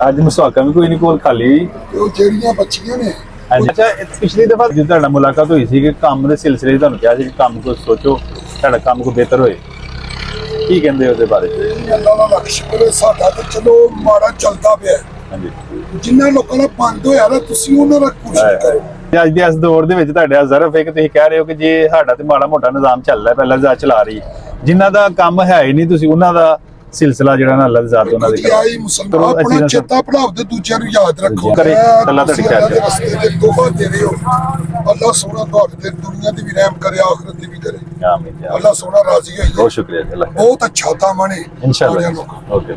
ਅੱਜ ਮਸਵਾਕਾਂ ਵੀ ਕੋਈ ਨਹੀਂ ਕੋਲ ਖਾਲੀ ਉਹ ਜਿਹੜੀਆਂ ਬੱਚੀਆਂ ਨੇ ਅੱਛਾ ਪਿਛਲੀ ਦਫਾ ਜਦੋਂ ਤੁਹਾਡਾ ਮੁਲਾਕਾਤ ਹੋਈ ਸੀ ਕਿ ਕੰਮ ਦੇ ਸਿਲਸਿਲੇ 'ਚ ਤੁਹਾਨੂੰ ਕਿਹਾ ਸੀ ਕਿ ਕੰਮ ਕੋ ਸੋਚੋ ਤੁਹਾਡਾ ਕੰਮ ਕੋ ਬਿਹਤਰ ਹੋਏ ਕੀ ਕਹਿੰਦੇ ਉਹਦੇ ਬਾਰੇ ਅੱਲਾਹ ਦਾ ਲੱਖ ਸ਼ੁਕਰ ਹੈ ਸਾਡਾ ਤਾਂ ਚਲੋ ਮਾੜਾ ਚੱਲਦਾ ਪਿਆ ਹਾਂਜੀ ਜਿੰਨਾ ਲੋਕਾਂ ਦਾ ਬੰਦ ਹੋਇਆ ਨਾ ਤੁਸੀਂ ਉਹਨਾਂ ਦਾ ਕੋਸ਼ਿਸ਼ ਕਰੋ ਅੱਜ ਦੇ ਇਸ ਦੌਰ ਦੇ ਵਿੱਚ ਤੁਹਾਡੇ ਜ਼ਰਫ ਹੈ ਕਿ ਤੁਸੀਂ ਕਹਿ ਰਹੇ ਹੋ ਕਿ ਜੇ ਸਾਡਾ ਤੇ ਮਾੜਾ ਮੋਟਾ ਨਿਜ਼ਾਮ ਚੱਲਦਾ ਪਹਿਲਾਂ ਜਾ ਚਲਾ ਰਹੀ ਜਿਨ੍ਹਾਂ ਦਾ ਕੰਮ ਹੈ ਹੀ ਨਹੀਂ ਤੁਸੀਂ ਉਹਨਾਂ ਦਾ ਸਿਲਸਿਲਾ ਜਿਹੜਾ ਨਾ ਅੱਲਾਹ ਦੀ ਜ਼ਾਤ ਉਹਨਾਂ ਦੇ ਆਈ ਮੁਸਲਮਾਨ ਆਪਣਾ ਚੇਤਾ ਪੜਾਓ ਤੇ ਦੂਜਿਆਂ ਨੂੰ ਯਾਦ ਰੱਖੋ ਕਰੇ ਅੱਲਾਹ ਤੁਹਾਡੀ ਖੈਰ ਕਰੇ ਰਸਤੇ ਤੇ ਤੋਬਾ ਦੇ ਰਹੇ ਹੋ ਅੱਲਾਹ ਸੋਹਣਾ ਤੁਹਾਡੇ ਤੇ ਦੁਨੀਆ ਦੀ ਵੀ ਰਹਿਮ ਕਰੇ ਆਖਿਰਤ ਦੀ ਵੀ ਕਰੇ ਆਮੀਨ ਅੱਲਾਹ ਸੋਹਣਾ ਰਾਜ਼ੀ ਹੋਈ ਬਹੁਤ ਸ਼ੁਕਰੀਆ ਜੀ ਅੱਲਾਹ ਬਹੁਤ ਅੱਛਾ ਥਾ ਮਨੇ इंशाल्लाह ओके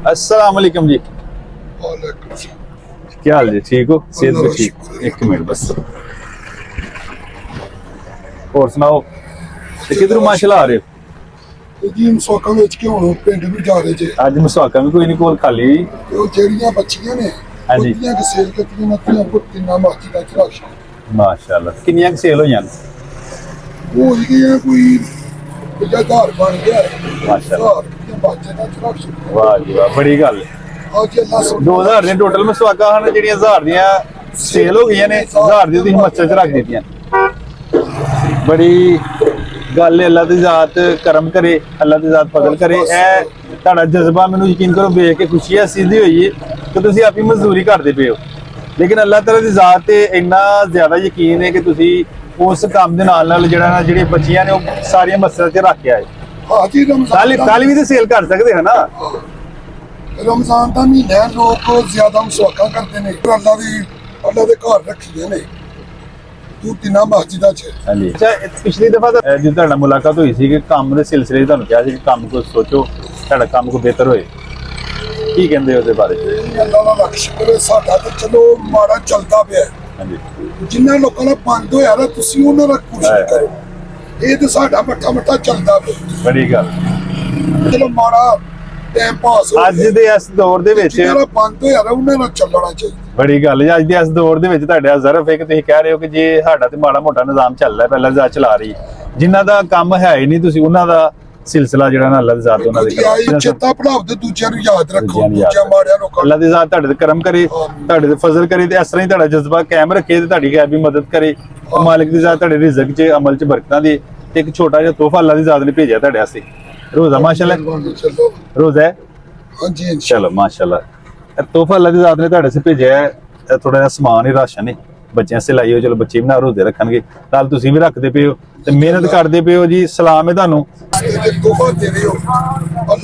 अस्सलाम वालेकुम जी वालेकुम सलाम क्या हाल जी ठीक हो सेहत भी ठीक एक मिनट बस और सुनाओ किधर माशाल्लाह आ रहे हो ਜੀ ਮਸਵਾਕਾਂ ਵਿੱਚ ਕਿ ਹੁਣ ਪਿੰਡ ਨੂੰ ਜਾ ਰਹੇ ਜੇ ਅੱਜ ਮਸਵਾਕਾਂ ਵੀ ਕੋਈ ਨਹੀਂ ਕੋਲ ਖਾਲੀ ਤੇ ਉਹ ਜਿਹੜੀਆਂ ਬੱਚੀਆਂ ਨੇ ਹਾਂਜੀ। ਉਹਦੀਆਂ ਕਿ ਸੇਲ ਕੀਤੀਆਂ ਮਤੀਆਂ ਪੁੱਤੀਆਂ ਮਾਚੀ ਦਾ ਚਰਾਸ਼ माशाल्लाह किन्नियां सेल हो जान ਉਹ ਜਿਹੜੀਆਂ ਕੋਈ ਆਧਾਰ ਬਣ ਗਿਆ माशाल्लाह ਬੱਚੇ ਦਾ ਚਰਾਸ਼ वाह जी वाह बड़ी गल ਅੱਜ ਅੱਲਾਹ 2000 ਦੀਆਂ ਟੋਟਲ ਮਸਵਾਕਾਂ ਹਨ ਜਿਹੜੀਆਂ 1000 ਦੀਆਂ ਸੇਲ ਹੋ ਗਈਆਂ ਨੇ 1000 ਦੀ ਤੁਸੀਂ ਮਸਜਿਦ 'ਚ ਰੱਖ ਦਿੱਤੀਆਂ ਬੜੀ ਗੱਲ ਹੈ ਅੱਲਾਹ ਦੀ ਜ਼ਾਤ ਕਰਮ ਕਰੇ ਅੱਲਾਹ ਦੀ ਜ਼ਾਤ ਫਜ਼ਲ ਕਰੇ ਇਹ ਤੁਹਾਡਾ ਜਜ਼ਬਾ ਮੈਨੂੰ ਯਕੀਨ ਕਰੋ ਵੇਖ ਕੇ ਖੁਸ਼ੀ ਹੈ ਸਿੱਧੀ ਹੋਈ ਹੈ ਕਿ ਤੁਸੀਂ ਆਪਣੀ ਮਜ਼ਦੂਰੀ ਕਰਦੇ ਪਏ ਹੋ ਲੇਕਿਨ ਅੱਲਾਹ ਤਾਲਾ ਦੀ ਜ਼ਾਤ ਤੇ ਇੰਨਾ ਜ਼ਿਆਦਾ ਯਕੀਨ ਹੈ ਕਿ ਤੁਸੀਂ ਉਸ ਕੰਮ ਦੇ ਨਾਲ ਨਾਲ ਜਿਹੜਾ ਨਾ ਜਿਹੜੇ ਬੱਚੀਆਂ ਨੇ ਉਹ ਸਾਰੀਆਂ ਮਸਜਿਦ 'ਚ ਰੱਖ ਕੇ ਆਏ ਹਾਜੀ ਕੱਲ ਵੀ ਤੇ ਸੇਲ ਕਰ ਸਕਦੇ ਹੈ ਨਾ ਰਮਜ਼ਾਨ ਦਾ ਮਹੀਨਾ ਹੈ, ਲੋਕ ਜ਼ਿਆਦਾ ਮਸਵਾਕਾਂ ਕਰਦੇ ਨੇ ਅੱਲਾਹ ਦੇ ਘਰ ਰੱਖੀਆਂ ਨੇ ਤੂੰ ਤਿੰਨਾਂ ਮਸਜਿਦਾਂ 'ਚ ਹਾਂਜੀ ਅੱਛਾ ਪਿਛਲੀ ਦਫਾ ਜਦੋਂ ਤੁਹਾਡਾ ਮੁਲਾਕਾਤ ਹੋਈ ਸੀ ਕਿ ਕੰਮ ਦੇ ਸਿਲਸਿਲੇ 'ਚ ਤੁਹਾਨੂੰ ਕਿਹਾ ਸੀ ਕਿ ਕੰਮ ਕੋ ਸੋਚੋ ਤੁਹਾਡਾ ਕੰਮ ਕੋ ਬਿਹਤਰ ਹੋਏ ਕੀ ਕਹਿੰਦੇ ਉਹਦੇ ਬਾਰੇ ਅੱਲਾਹ ਦਾ ਲੱਖ ਸ਼ੁਕਰ ਹੈ ਸਾਡਾ ਤਾਂ ਚਲੋ ਮਾੜਾ ਚੱਲਦਾ ਪਿਆ ਹਾਂਜੀ ਜਿੰਨਾ ਲੋਕਾਂ ਦਾ ਬੰਦ ਹੋਇਆ ਨਾ ਤੁਸੀਂ ਉਹਨਾਂ ਦਾ ਕੋਸ਼ਿਸ਼ ਕਰੋ ਇਹ ਤਾਂ ਸਾਡਾ ਮੱਠਾ ਚੱਲਦਾ ਪਿਆ ਬੜੀ ਗੱਲ ਚਲੋ ਮਾੜਾ ਟਾਈਮ ਪਾਸ ਅੱਜ ਦੇ ਇਸ ਦੌਰ ਦੇ ਵਿੱਚ ਜਿਹੜਾ ਬੰਦ ਹੋਇਆ ਨਾ ਉਹਨਾਂ ਨਾਲ ਚੱਲਣਾ ਚਾਹੀਦਾ ਬੜੀ ਗੱਲ ਹੈ ਅੱਜ ਦੇ ਇਸ ਦੌਰ ਦੇ ਵਿੱਚ ਤੁਹਾਡੇ ਜ਼ਰਫ ਹੈ ਕਿ ਤੁਸੀਂ ਕਹਿ ਰਹੇ ਹੋ ਕਿ ਜੇ ਸਾਡਾ ਤੇ ਮਾੜਾ ਮੋਟਾ ਨਿਜ਼ਾਮ ਚੱਲਦਾ ਪਹਿਲਾਂ ਜਾ ਚਲਾ ਰਹੀ ਜਿਨ੍ਹਾਂ ਦਾ ਕੰਮ ਹੈ ਹੀ ਨਹੀਂ ਤੁਸੀਂ ਉਹਨਾਂ ਦਾ ਸਿਲਸਿਲਾ ਜਿਹੜਾ ਨਾ ਅੱਲਾਹ ਦੀ ਜ਼ਾਤ ਉਹਨਾਂ ਦੇ ਆਈ ਚੇਤਾ ਪੜਾਓ ਤੇ ਦੂਜਿਆਂ ਨੂੰ ਯਾਦ ਰੱਖੋ ਦੂਜਿਆਂ ਮਾੜਿਆਂ ਲੋਕਾਂ ਅੱਲਾਹ ਦੀ ਜ਼ਾਤ ਤੁਹਾਡੇ ਤੇ ਕਰਮ ਕਰੇ ਤੁਹਾਡੇ ਤੇ ਫਜ਼ਲ ਕਰੇ ਤੇ ਇਸ ਤਰ੍ਹਾਂ ਹੀ ਤੁਹਾਡਾ ਜਜ਼ਬਾ ਕਾਇਮ ਰੱਖੇ ਤੇ ਤੁਹਾਡੀ ਗੈਬੀ ਮਦਦ ਕਰੇ ਮਾਲਿਕ ਦੀ ਜ਼ਾਤ ਤੁਹਾਡੇ ਰਿਜ਼ਕ 'ਚ ਅਮਲ 'ਚ ਬਰਕਤਾਂ ਦੇ ਤੇ ਇੱਕ ਛੋਟਾ ਜਿਹਾ ਤੋਹਫਾ ਅੱਲਾਹ ਦੀ ਜ਼ਾਤ ਨੇ ਭੇਜਿਆ ਤੁਹਾਡੇ ਵਾਸਤੇ ਰੋਜ਼ਾ ਮਾਸ਼ਾਅੱਲਾ ਚਲੋ ਰੋਜ਼ਾ ਹੈ ਹਾਂਜੀ ਚਲੋ ਮਾਸ਼ਾਅੱਲਾ ਇਹ ਤੋਹਫਾ ਅੱਲਾਹ ਦੀ ਜ਼ਾਤ ਨੇ ਤੁਹਾਡੇ ਸੇ ਭੇਜਿਆ ਹੈ ਥੋੜਾ ਜਿਹਾ ਸਮਾਨ ਹੀ ਰਾਸ਼ਨ ਹੈ ਬੱਚਿਆਂ ਸੇ ਲਾਈਓ ਚਲੋ ਬੱਚੇ ਵੀ ਨਾ ਰੋਜ਼ੇ ਰੱਖਣਗੇ ਨਾਲ ਤੁਸੀਂ ਵੀ ਰੱਖਦੇ ਪਏ ਹੋ ਤੇ ਮਿਹਨਤ ਕਰਦੇ ਪਏ ਹੋ ਜੀ ਸਲਾਮ ਹੈ ਤੁਹਾਨੂੰ ਤੋਹਫਾ ਦੇ ਰਹੇ ਹੋ